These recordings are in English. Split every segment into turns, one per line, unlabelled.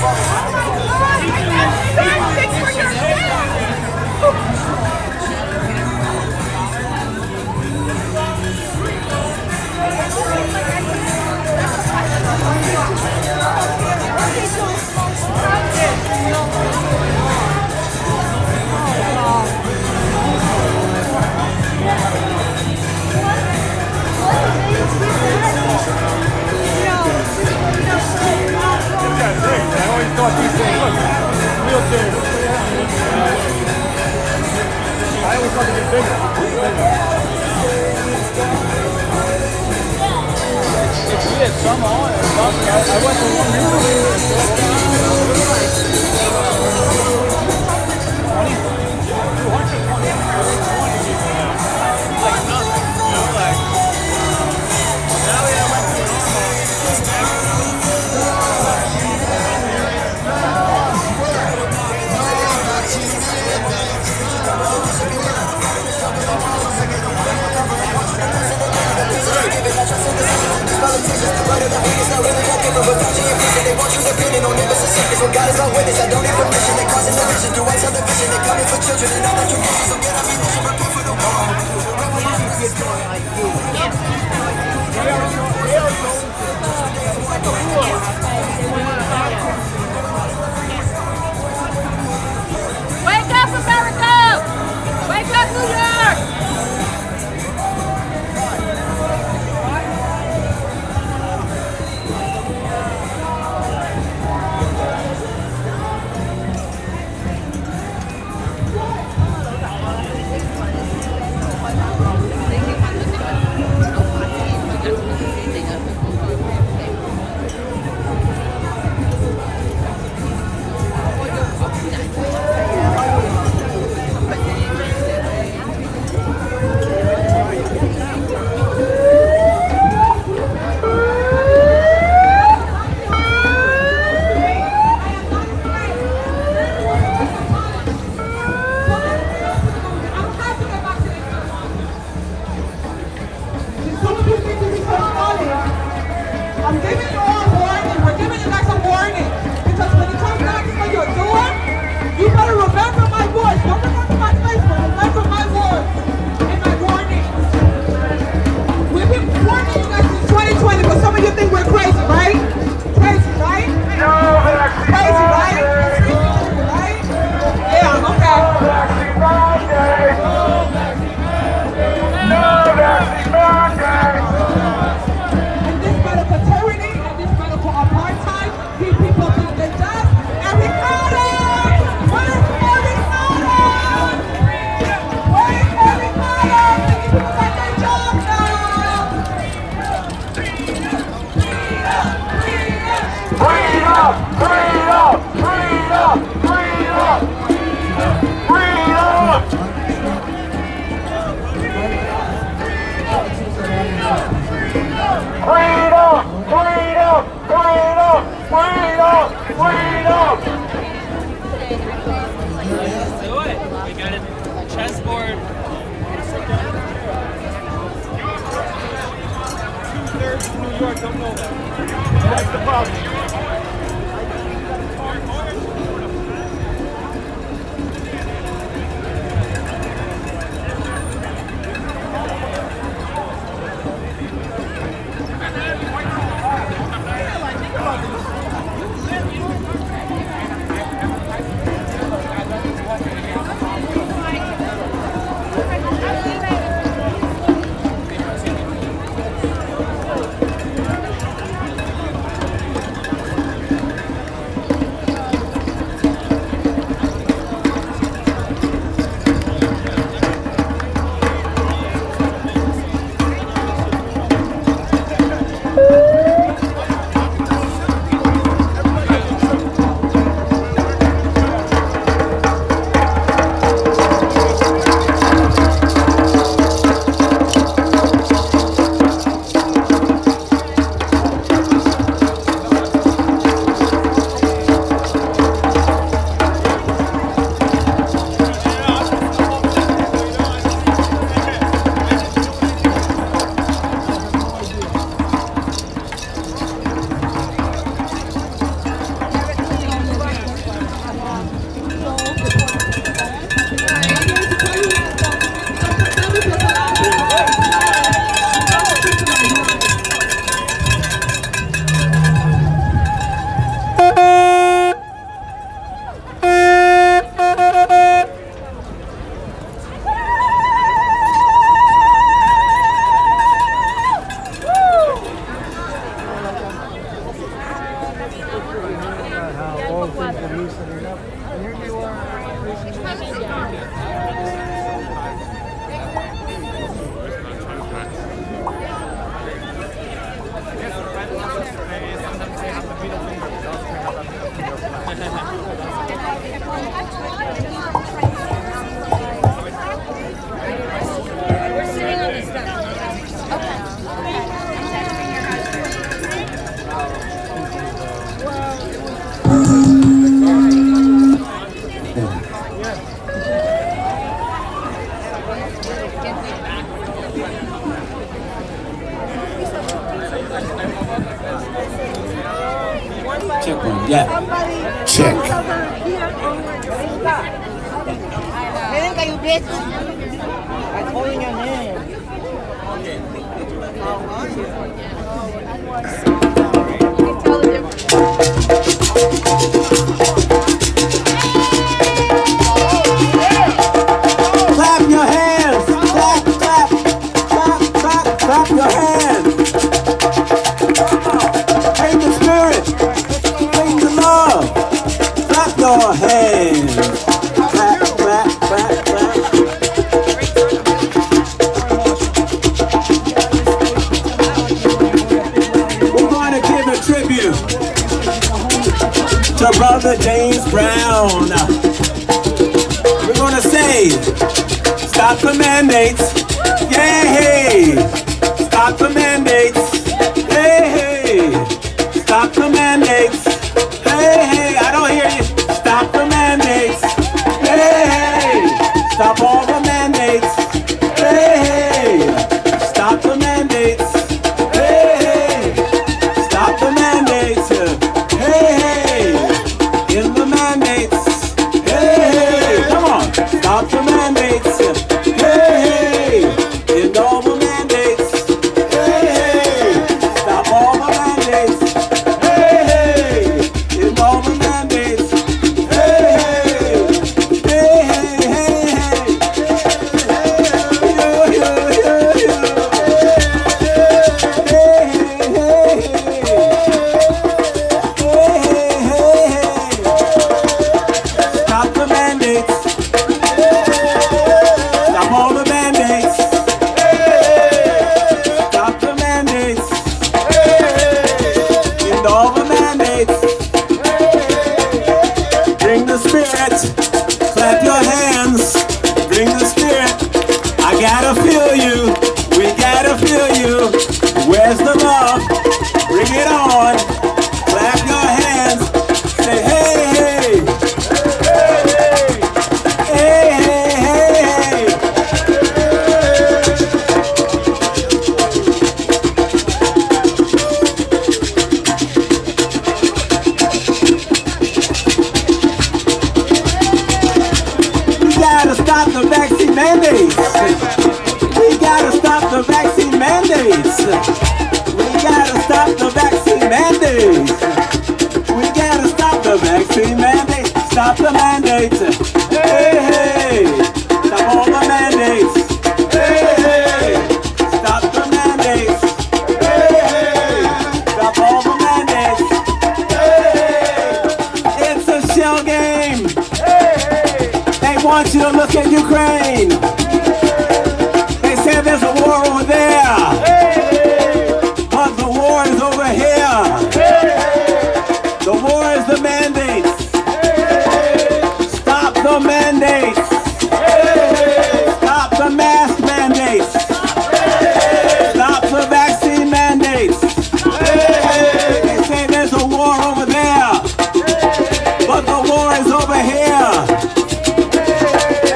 Wake up, America! Wake up, New York!
I'm giving you all a warning. We're giving you guys a warning. Because when it comes down to what you're doing, you better remember my voice. Don't remember my face, but remember my voice and my warning. We've been warning you guys since 2020, but some of you think we're crazy, right? Crazy, right? Crazy, right? Right? Yeah, okay. And this medical tyranny and this medical apartheid, these people think they're just everybody! Where's everybody? Where's everybody? These people got their job now!
Let's do it. We got a chessboard. 2/3 of New York don't know that. That's the problem.
We're sitting on the steps.
Check one. Yeah. Check.
Meron kayo, bitch. I'm calling your name.
Clap your hands. Clap, clap, clap, clap, clap your hands. Bring the spirit. Bring the love. Clap your hands. Clap, clap, clap, clap. We're going to give a tribute to Brother James Brown. We're gonna say, stop the mandates, yay! Stop the mandates, hey! Stop the mandates, hey! I don't hear you. Stop the mandates, hey! Stop all the mandates, hey! Stop the mandates, hey! Stop the mandates, hey! In the mandates. Come on, stop the mandates. Hey, end all the mandates. Hey, stop all the mandates. Hey, end all the mandates. Hey, hey, hey, Stop the mandates. Stop all the mandates. Stop the mandates. End all the mandates. Bring the spirit. Clap your hands. Bring the spirit. I gotta feel you. We gotta feel you. Where's the love? Bring it on. Clap your hands. Say hey, hey. Hey, hey, hey, hey. We gotta stop the vaccine mandates. We gotta stop the vaccine mandates. We gotta stop the vaccine mandates. We gotta stop the vaccine mandates. Stop the mandates. Hey, hey. Stop all the mandates. Hey, hey. Stop the mandates. Hey, hey. Stop all the mandates. Hey, hey. It's a shell game. Hey, hey. They want you to look at Ukraine. They say there's a war over there. But the war is over here. The war is the mandates. Stop the mandates. Stop the mask mandates. Stop the vaccine mandates. They say there's a war over there. But the war is over here.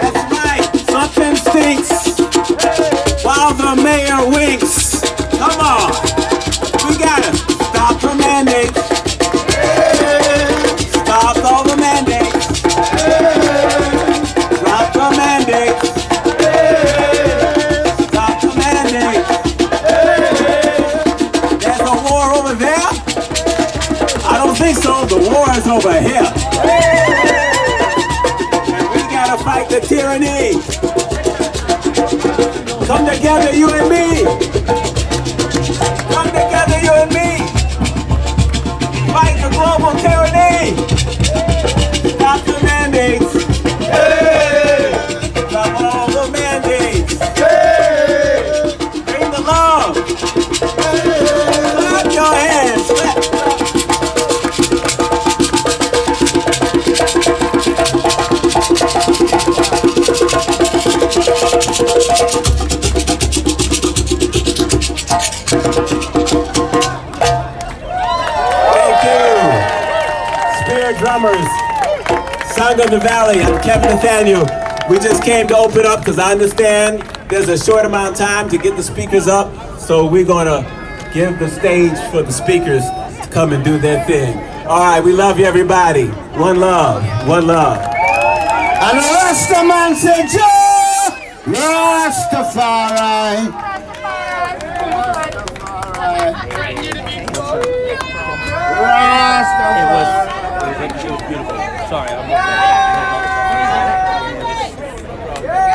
That's right. Something stinks while the mayor winks. Come on. We gotta stop the mandates. Stop all the mandates. Stop the mandates. Stop the mandates. There's a war over there? I don't think so. The war is over here. And we gotta fight the tyranny. Come together, you and me. Come together, you and me. Fight the global tyranny. Stop the man. drummers, Song of the Valley. I'm Kevin Nathaniel. We just came to open up because I understand there's a short amount of time to get the speakers up. So we're going to give the stage for the speakers to come and do their thing. All right, we love you, everybody. One love, one love.
And the Rasta man said, Joe, Rastafari.
It was beautiful. Sorry, I'm all right. Yeah.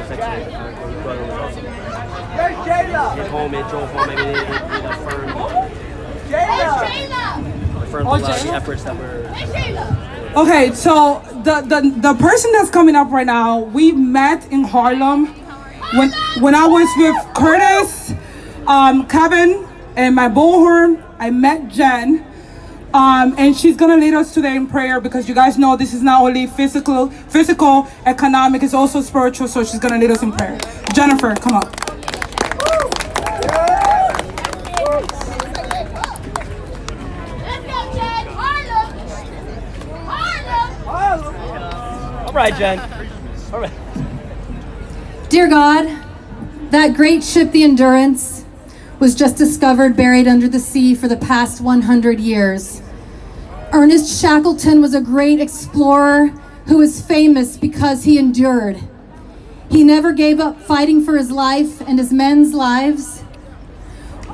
It was actually brother was awesome. It drove home, maybe it affirmed a lot of the efforts that were.
Okay, so the person that's coming up right now, we met in Harlem when I was with Curtis, Kevin, and my bullhorn. I met Jen, and she's gonna lead us today in prayer because you guys know this is not only physical, economic, it's also spiritual. So she's gonna lead us in prayer. Jennifer, come on.
All right, Jen. All right.
Dear God, that great ship, the Endurance, was just discovered buried under the sea for the past 100 years. Ernest Shackleton was a great explorer who was famous because he endured. He never gave up fighting for his life and his men's lives.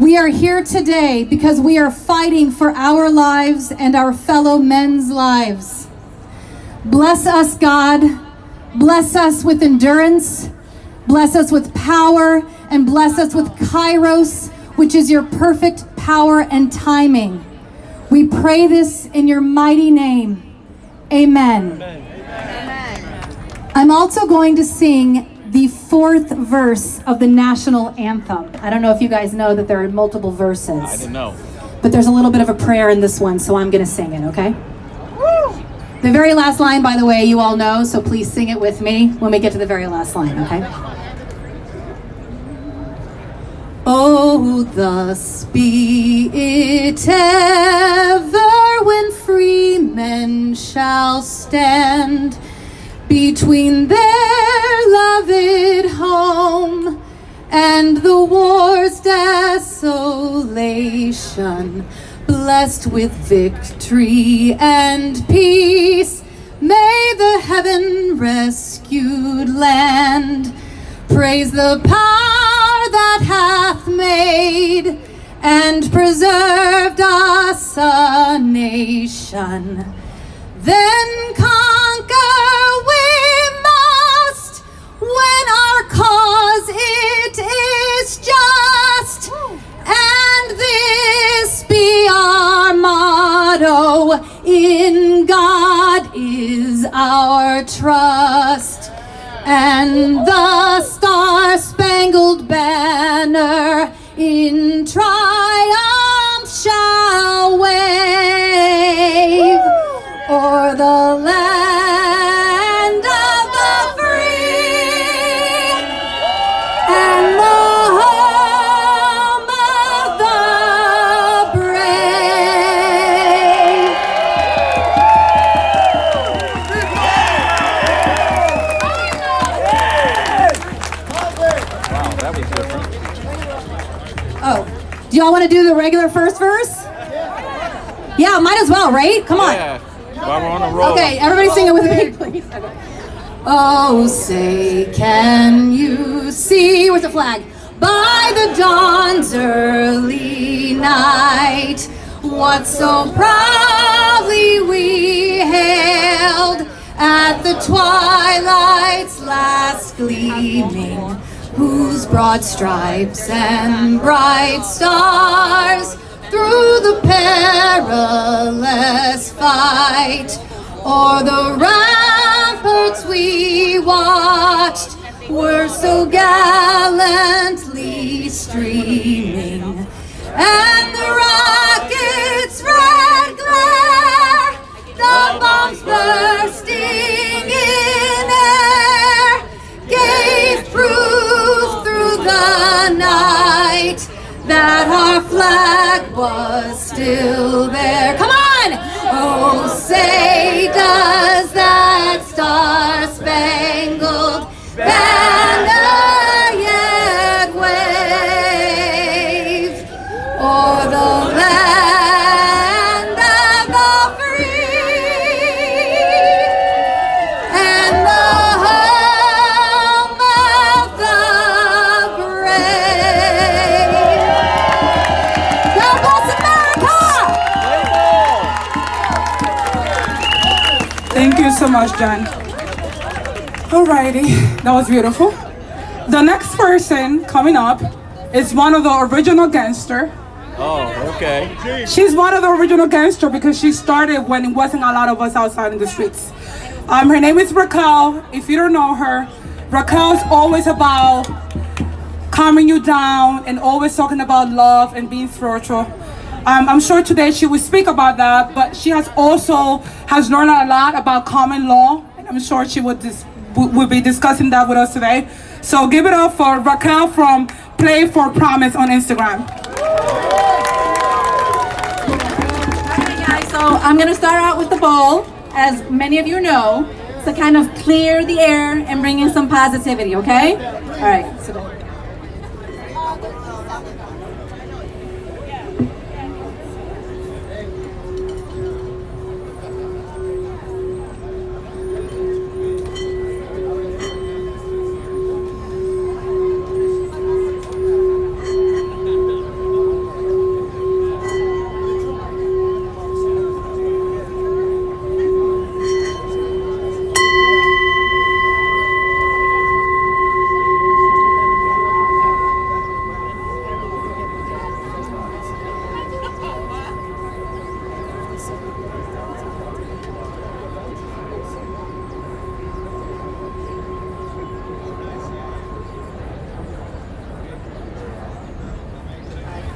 We are here today because we are fighting for our lives and our fellow men's lives. Bless us, God. Bless us with endurance. Bless us with power, and bless us with Kairos, which is your perfect power and timing. We pray this in your mighty name. Amen. I'm also going to sing the 4th verse of the national anthem. I don't know if you guys know that there are multiple verses.
I didn't know.
But there's a little bit of a prayer in this one, so I'm going to sing it, okay? The very last line, by the way, you all know, so please sing it with me when we get to the very last line, okay? Oh, thus be it ever when free men shall stand between their loved home and the war's desolation, blessed with victory and peace, may the heaven-rescued land praise the power that hath made and preserved us a nation. Then conquer we must when our cause it is just, and this be our motto: in God is our trust. And the star-spangled banner in triumph shall wave o'er the land of the free and the home of the brave.
Wow, that was different.
Oh, do y'all want to do the regular first verse? Yeah, might as well, right? Come on.
Yeah. While we're on a roll.
Okay, everybody sing it with me, please. Okay. Oh, say, can you see, where's the flag? By the dawn's early night, what so proudly we hailed at the twilight's last gleaming, whose broad stripes and bright stars through the perilous fight o'er the ramparts we watched were so gallantly streaming, and the rockets' red glare, the bombs bursting in air, gave proof through the night that our flag was still there. the land of the free and the home of the brave. God bless America!
Thank you so much, John. Alrighty, that was beautiful. The next person coming up is one of the original gangster.
Oh, okay.
She's one of the original gangster because she started when it wasn't a lot of us outside in the streets. Her name is Raquel. If you don't know her, Raquel's always about calming you down and always talking about love and being spiritual. I'm sure today she will speak about that, but she has learned a lot about common law, and I'm sure she will be discussing that with us today. So give it up for Raquel from Play for Promise on Instagram.
Alright guys, so I'm gonna start out with the bowl, as many of you know, to kind of clear the air and bring in some positivity, okay? Alright, so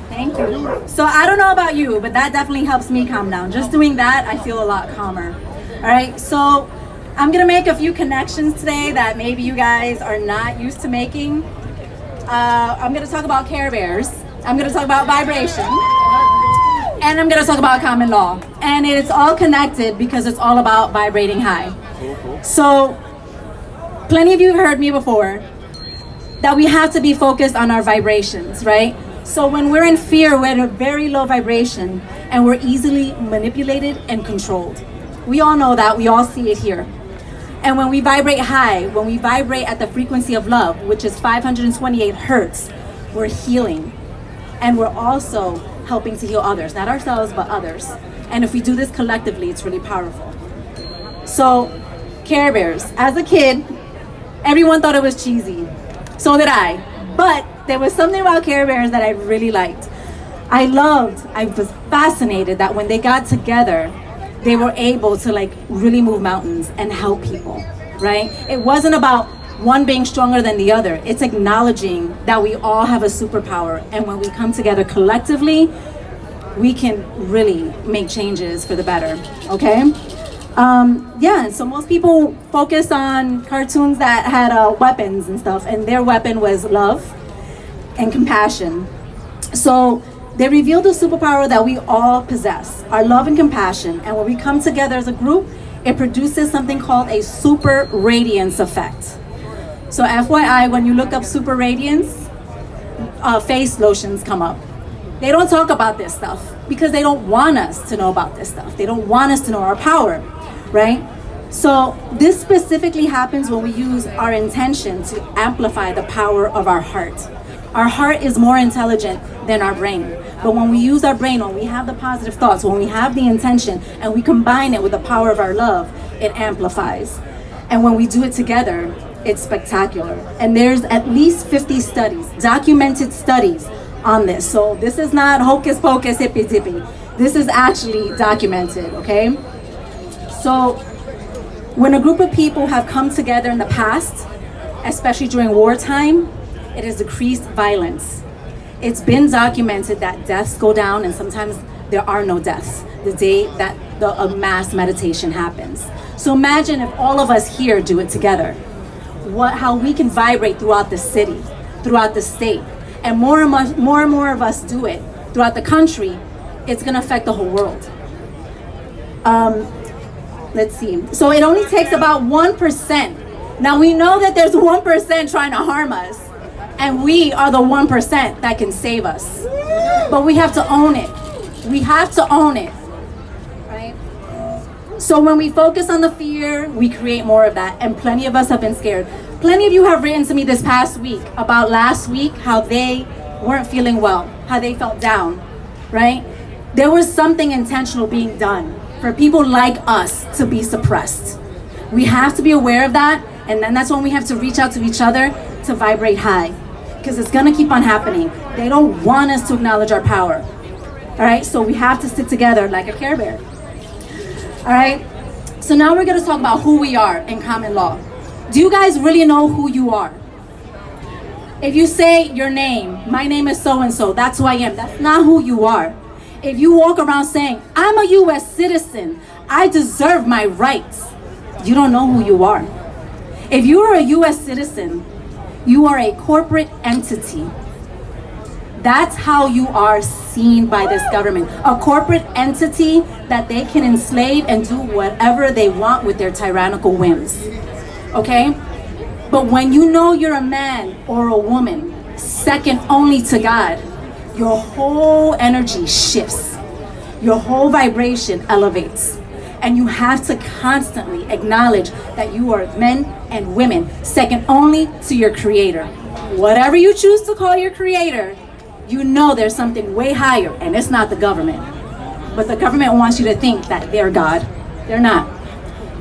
thank you. So I don't know about you, but that definitely helps me calm down. Just doing that, I feel a lot calmer. All right, so I'm gonna make a few connections today that maybe you guys are not used to making. I'm gonna talk about Care Bears. I'm gonna talk about vibration. And I'm gonna talk about common law. And it's all connected because it's all about vibrating high. So plenty of you have heard me before that we have to be focused on our vibrations, right? So when we're in fear, we're at a very low vibration and we're easily manipulated and controlled. We all know that, we all see it here. And when we vibrate high, when we vibrate at the frequency of love, which is 528 hertz, we're healing. And we're also helping to heal others, not ourselves, but others. And if we do this collectively, it's really powerful. So, Care Bears. As a kid, everyone thought it was cheesy. So did I. But there was something about Care Bears that I really liked. I was fascinated that when they got together, they were able to like really move mountains and help people, right? It wasn't about one being stronger than the other. It's acknowledging that we all have a superpower, and when we come together collectively, we can really make changes for the better, okay? Yeah, so most people focus on cartoons that had weapons and stuff, and their weapon was love and compassion. So they revealed the superpower that we all possess, our love and compassion, and when we come together as a group, it produces something called a super radiance effect. So FYI, when you look up super radiance, face lotions come up. They don't talk about this stuff because they don't want us to know about this stuff. They don't want us to know our power, right? So this specifically happens when we use our intention to amplify the power of our heart. Our heart is more intelligent than our brain. But when we use our brain, when we have the positive thoughts, when we have the intention, and we combine it with the power of our love, it amplifies. And when we do it together, it's spectacular. And there's at least 50 studies, documented studies on this. So this is not hocus pocus, hippy dippy. This is actually documented, okay? So when a group of people have come together in the past, especially during wartime, it has decreased violence. It's been documented that deaths go down, and sometimes there are no deaths the day that a mass meditation happens. So imagine if all of us here do it together. How we can vibrate throughout the city, throughout the state, and more and more of us do it throughout the country, it's gonna affect the whole world. Let's see. So it only takes about 1%. Now we know that there's 1% trying to harm us, and we are the 1% that can save us. but we have to own it. We have to own it, right? So when we focus on the fear, we create more of that, and plenty of us have been scared. Plenty of you have written to me this past week about last week, how they weren't feeling well, how they felt down, right? There was something intentional being done for people like us to be suppressed. We have to be aware of that, and then that's when we have to reach out to each other to vibrate high, because it's gonna keep on happening. They don't want us to acknowledge our power, all right? So we have to stick together like a Care Bear, all right? So now we're gonna talk about who we are in common law. Do you guys really know who you are? If you say your name, my name is so-and-so, that's who I am, that's not who you are. If you walk around saying, I'm a US citizen, I deserve my rights, you don't know who you are. If you are a US citizen, you are a corporate entity. That's how you are seen by this government. A corporate entity that they can enslave and do whatever they want with their tyrannical whims. Okay? But when you know you're a man or a woman, second only to God, your whole energy shifts. Your whole vibration elevates. And you have to constantly acknowledge that you are men and women, second only to your creator. Whatever you choose to call your creator, you know there's something way higher, and it's not the government. But the government wants you to think that they're God. They're not.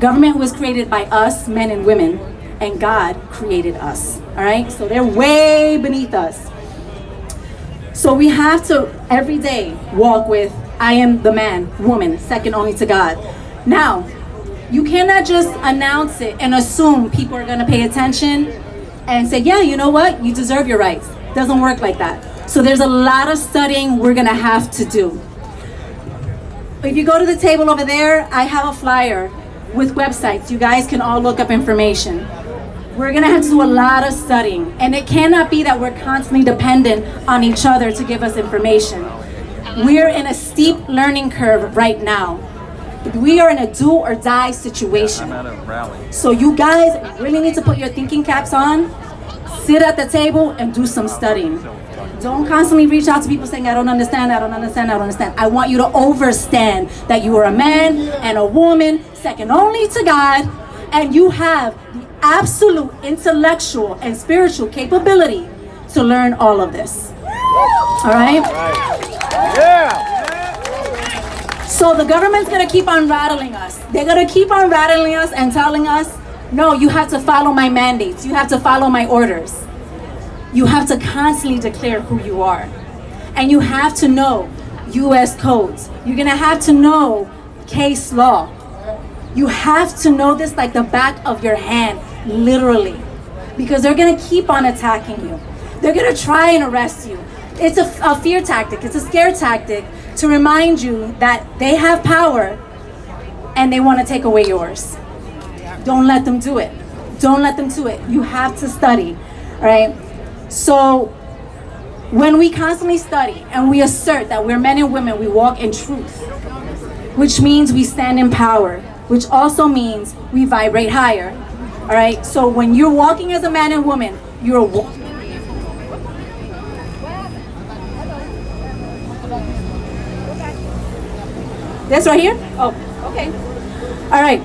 Government was created by us, men and women, and God created us, all right? So they're way beneath us. So we have to, every day, walk with, I am the man, woman, second only to God. Now, you cannot just announce it and assume people are gonna pay attention and say, yeah, you know what? You deserve your rights. Doesn't work like that. So there's a lot of studying we're gonna have to do. If you go to the table over there, I have a flyer with websites. You guys can all look up information. We're gonna have to do a lot of studying, and it cannot be that we're constantly dependent on each other to give us information. We're in a steep learning curve right now. We are in a do or die situation.
I'm at a rally.
So you guys really need to put your thinking caps on, sit at the table and do some studying. Don't constantly reach out to people saying, I don't understand, I don't understand, I don't understand. I want you to overstand that you are a man and a woman, second only to God, and you have the absolute intellectual and spiritual capability to learn all of this. All right?
Yeah!
So the government's gonna keep on rattling us. They're gonna keep on rattling us and telling us, no, you have to follow my mandates. You have to follow my orders. You have to constantly declare who you are. And you have to know US codes. You're gonna have to know case law. You have to know this like the back of your hand, literally. Because they're gonna keep on attacking you. They're gonna try and arrest you. It's a fear tactic, it's a scare tactic to remind you that they have power and they wanna take away yours. Don't let them do it. Don't let them do it. You have to study, right? So when we constantly study and we assert that we're men and women, we walk in truth, which means we stand in power, which also means we vibrate higher, all right? So when you're walking as a man and woman, you're this right here? Oh, okay. All right.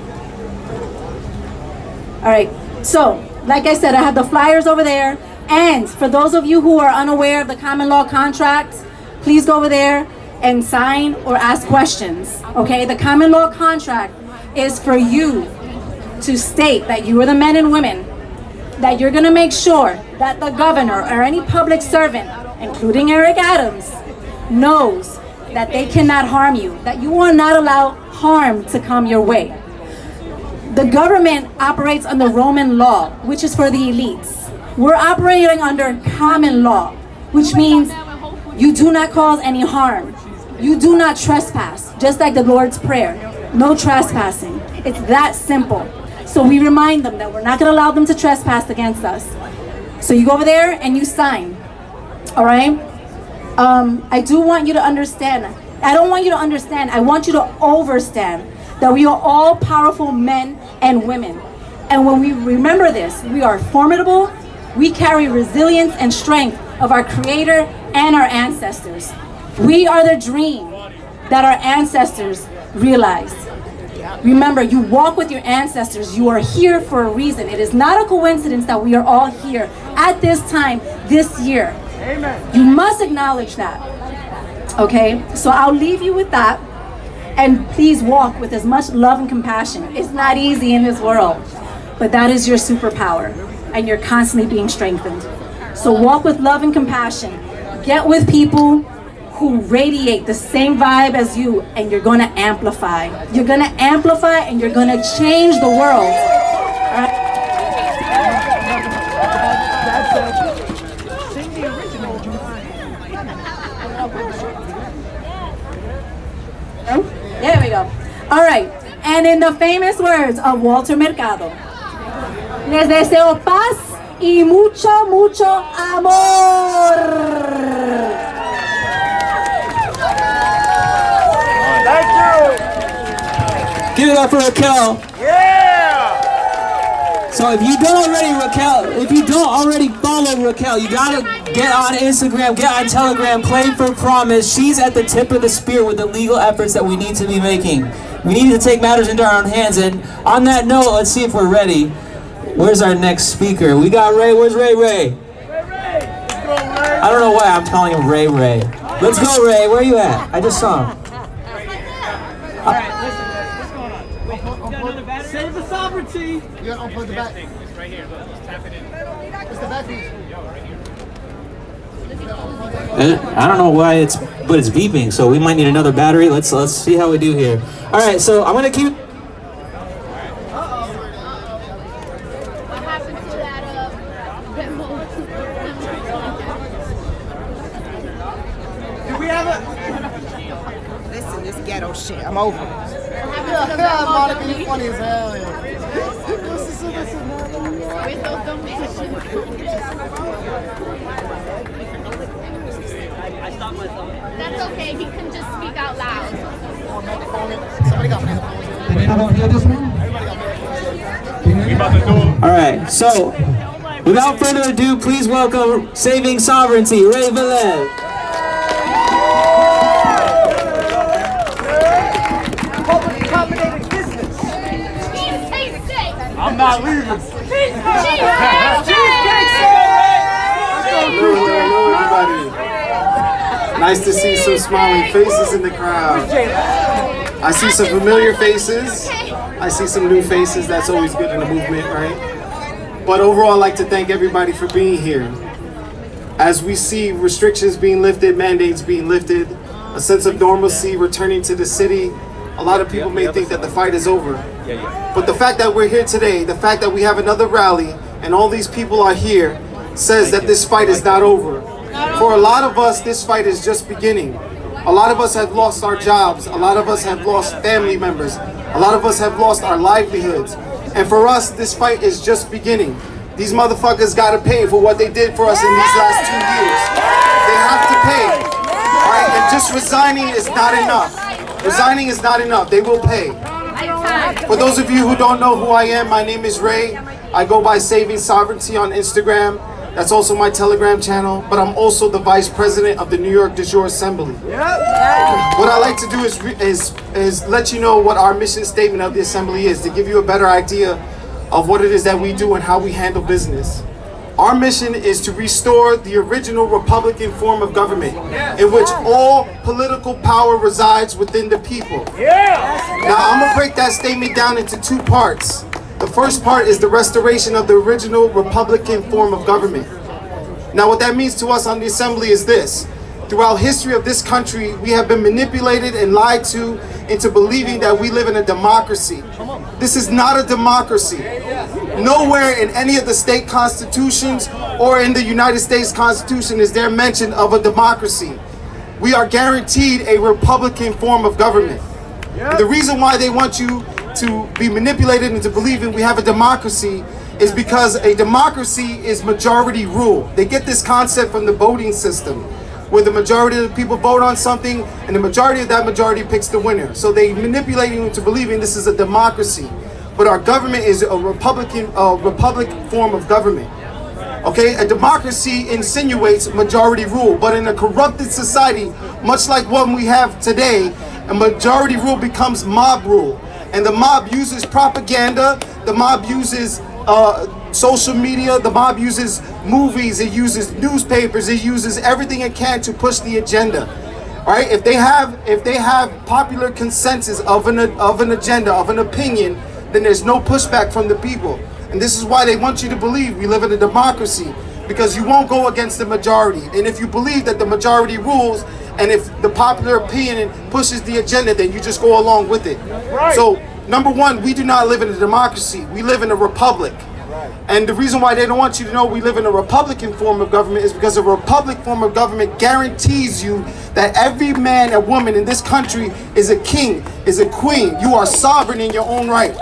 All right. So, like I said, I have the flyers over there. And for those of you who are unaware of the common law contracts, please go over there and sign or ask questions. Okay? The common law contract is for you to state that you are the men and women, that you're going to make sure that the governor or any public servant, including Eric Adams, knows that they cannot harm you, that you will not allow harm to come your way. The government operates under Roman law, which is for the elites. We're operating under common law, which means you do not cause any harm. You do not trespass, just like the Lord's Prayer. No trespassing. It's that simple. So we remind them that we're not going to allow them to trespass against us. So you go over there and you sign, all right? I do want you to understand. I don't want you to understand. I want you to overstand that we are all powerful men and women. And when we remember this, we are formidable. We carry resilience and strength of our Creator
and our ancestors. We are the dream that our ancestors realized. Remember, you walk with your ancestors. You are here for a reason. It is not a coincidence that we are all here at this time this year. Amen. You must acknowledge that. Okay? So I'll leave you with that. And please walk with as much love and compassion. It's not easy in this world, but that is your superpower, and you're constantly being strengthened. So walk with love and compassion. Get with people who radiate the same vibe as you, and you're gonna amplify. You're gonna amplify and you're gonna change the world. All right? There we go. All right. And in the famous words of Walter Mercado, les deseo paz y mucho, mucho amor.
Thank you.
Give it up for Raquel.
Yeah.
So if you don't already follow Raquel, you gotta get on Instagram, get on Telegram, Claim for Promise. She's at the tip of the spear with the legal efforts that we need to be making. We need to take matters into our own hands. And on that note, let's see if we're ready. Where's our next speaker? We got Ray. Where's Ray? I don't know why I'm calling him Ray. Let's go, Ray. Where are you at? I just saw him.
All right, listen. What's going on? Save the sovereignty. You got to unplug the back. It's right here. Look, just tap it in. What's the back piece?
I don't know why but it's beeping. So we might need another battery. Let's see how we do here. All right. So I'm gonna keep.
What happened to that
Do we have a...
Listen, this ghetto shit, I'm over it.
Monica, you funny as hell.
With those donations? That's okay, he can just speak out loud.
Somebody got
We about to do it.
All right. So without further ado, please welcome Saving Sovereignty, Ray Velez.
I'm not leaving.
Hello, everybody. Nice to see some smiling faces in the crowd. I see some familiar faces. I see some new faces. That's always good in a movement, right? But overall, I'd like to thank everybody for being here. As we see restrictions being lifted, mandates being lifted, a sense of normalcy returning to the city, a lot of people may think that the fight is over. But the fact that we're here today, the fact that we have another rally, and all these people are here, says that this fight is not over. For a lot of us, this fight is just beginning. A lot of us have lost our jobs. A lot of us have lost family members. A lot of us have lost our livelihoods. And for us, this fight is just beginning. These motherfuckers gotta pay for what they did for us in these last 2 years. They have to pay. All right? And just resigning is not enough. Resigning is not enough. They will pay. For those of you who don't know who I am, my name is Ray. I go by Saving Sovereignty on Instagram. That's also my Telegram channel, but I'm also the Vice President of the New York Du Jour Assembly. What I like to do is let you know what our mission statement of the Assembly is, to give you a better idea of what it is that we do and how we handle business. Our mission is to restore the original Republican form of government, in which all political power resides within the people. Now, I'm gonna break that statement down into 2 parts. The first part is the restoration of the original Republican form of government. Now, what that means to us on the Assembly is this. Throughout history of this country, we have been manipulated and lied to into believing that we live in a democracy. This is not a democracy. Nowhere in any of the state constitutions or in the United States Constitution is there mention of a democracy. We are guaranteed a Republican form of government. And the reason why they want you to be manipulated into believing we have a democracy is because a democracy is majority rule. They get this concept from the voting system, where the majority of the people vote on something and the majority of that majority picks the winner. So they manipulate you into believing this is a democracy. But our government is a republic form of government. Okay, a democracy insinuates majority rule, but in a corrupted society, much like one we have today, a majority rule becomes mob rule. And the mob uses propaganda, the mob uses social media, the mob uses movies, it uses newspapers, it uses everything it can to push the agenda. All right, if they have popular consensus of an agenda, of an opinion, then there's no pushback from the people. And this is why they want you to believe we live in a democracy, because you won't go against the majority. And if you believe that the majority rules, and if the popular opinion pushes the agenda, then you just go along with it. Right. So, number one, we do not live in a democracy. We live in a republic. Right. And the reason why they don't want you to know we live in a Republican form of government is because a Republic form of government guarantees you that every man and woman in this country is a king, is a queen. You are sovereign in your own right.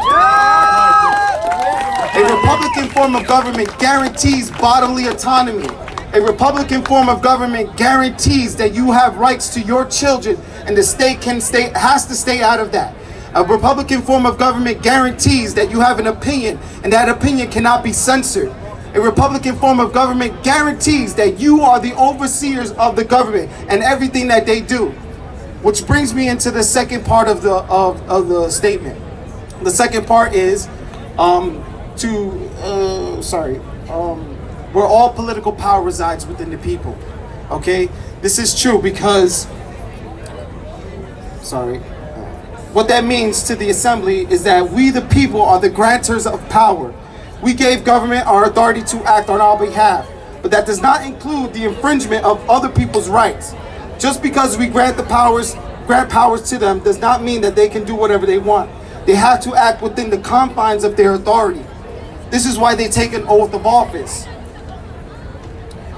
A Republican form of government guarantees bodily autonomy. A Republican form of government guarantees that you have rights to your children, and the state has to stay out of that. A Republican form of government guarantees that you have an opinion, and that opinion cannot be censored. A Republican form of government guarantees that you are the overseers of the government and everything that they do. Which brings me into the second part of the statement. The second part is where all political power resides within the people. Okay, this is true because, what that means to the assembly is that we the people are the grantors of power. We gave government our authority to act on our behalf, but that does not include the infringement of other people's rights. Just because we grant powers to them does not mean that they can do whatever they want. They have to act within the confines of their authority. This is why they take an oath of office.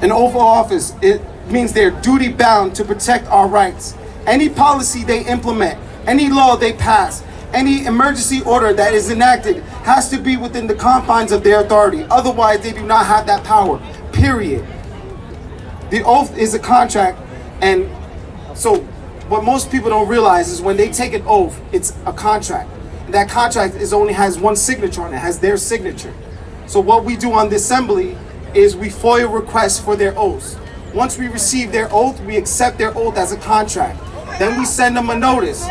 An oath of office, it means they're duty bound to protect our rights. Any policy they implement, any law they pass, any emergency order that is enacted has to be within the confines of their authority. Otherwise, they do not have that power, period. The oath is a contract, and so what most people don't realize is when they take an oath, it's a contract. And that contract only has one signature on it, has their signature. So what we do on the assembly is we FOIA requests for their oaths. Once we receive their oath, we accept their oath as a contract. Then we send them a notice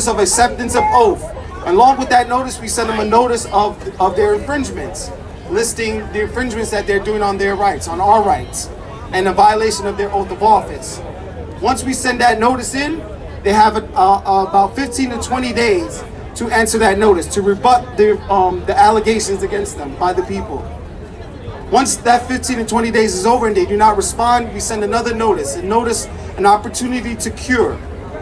of acceptance of oath. Along with that notice, we send them a notice of their infringements, listing the infringements that they're doing on their rights, on our rights, and a violation of their oath of office. Once we send that notice in, they have about 15 to 20 days to answer that notice, to rebut the allegations against them by the people. Once that 15 to 20 days is over and they do not respond, we send another notice, an opportunity to cure.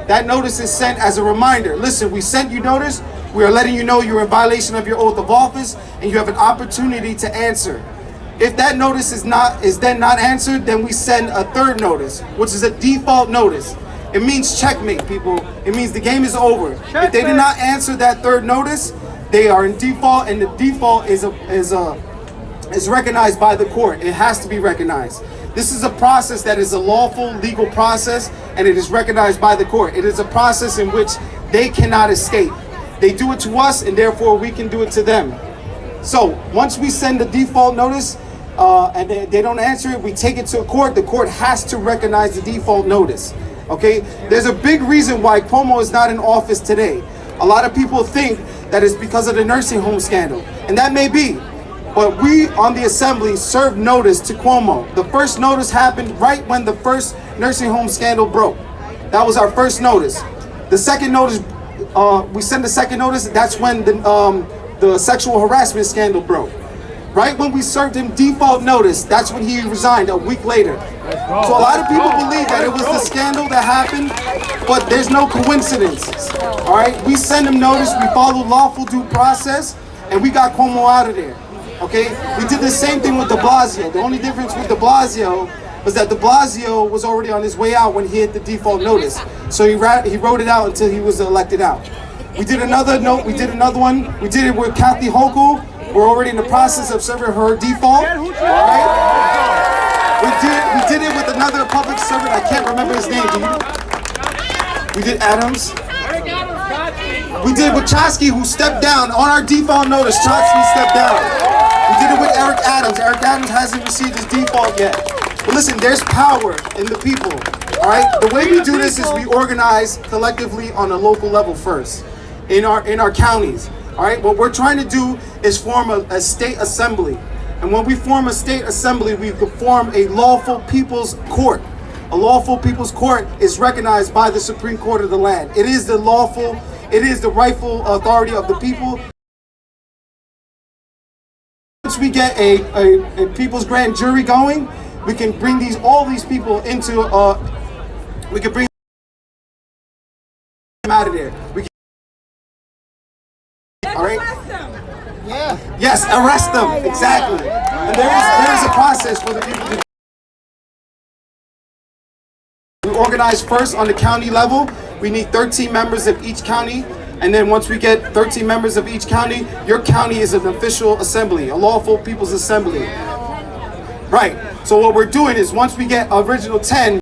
That notice is sent as a reminder. Listen, we sent you notice. We are letting you know you're in violation of your oath of office and you have an opportunity to answer. If that notice is then not answered, then we send a third notice, which is a default notice. It means checkmate, people. It means the game is over. Checkmate. If they do not answer that third notice, they are in default, and the default is recognized by the court. It has to be recognized. This is a process that is a lawful, legal process, and it is recognized by the court. It is a process in which they cannot escape. They do it to us, and therefore we can do it to them. So once we send the default notice, and they don't answer it, we take it to a court. The court has to recognize the default notice. Okay? There's a big reason why Cuomo is not in office today. A lot of people think that it's because of the nursing home scandal, and that may be. But we on the assembly served notice to Cuomo. The first notice happened right when the first nursing home scandal broke. That was our first notice. The second notice, we sent the second notice, that's when the sexual harassment scandal broke. Right when we served him default notice, that's when he resigned a week later. So a lot of people believe that it was the scandal that happened, but there's no coincidences. All right, we send him notice, we follow lawful due process, and we got Cuomo out of there. Okay, we did the same thing with de Blasio. The only difference with de Blasio was that de Blasio was already on his way out when he hit the default notice. So he wrote it out until he was elected out. We did another one. We did it with Kathy Hochul. We're already in the process of serving her default. Right? We did it with another public servant. I can't remember his name. We did Adams. We did with Chosky, who stepped down on our default notice. Chosky stepped down. We did it with Eric Adams. Eric Adams hasn't received his default yet. But listen, there's power in the people. All right. The way we do this is we organize collectively on a local level first, in our counties. All right. What we're trying to do is form a state assembly, and when we form a state assembly, we could form a lawful people's court. A lawful people's court is recognized by the Supreme Court of the land. It is the lawful, it is the rightful authority of the people. Once we get a people's grand jury going, we can bring all these people into, we can bring them out of there. We can, all right?
Yeah.
Yes, arrest them, exactly. And there is a process for the people to. We organize first on the county level. We need 13 members of each county. And then once we get 13 members of each county, your county is an official assembly, a lawful people's assembly. Right. So what we're doing is once we get original 10,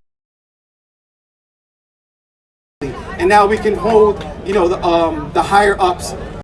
and now we can hold, the higher ups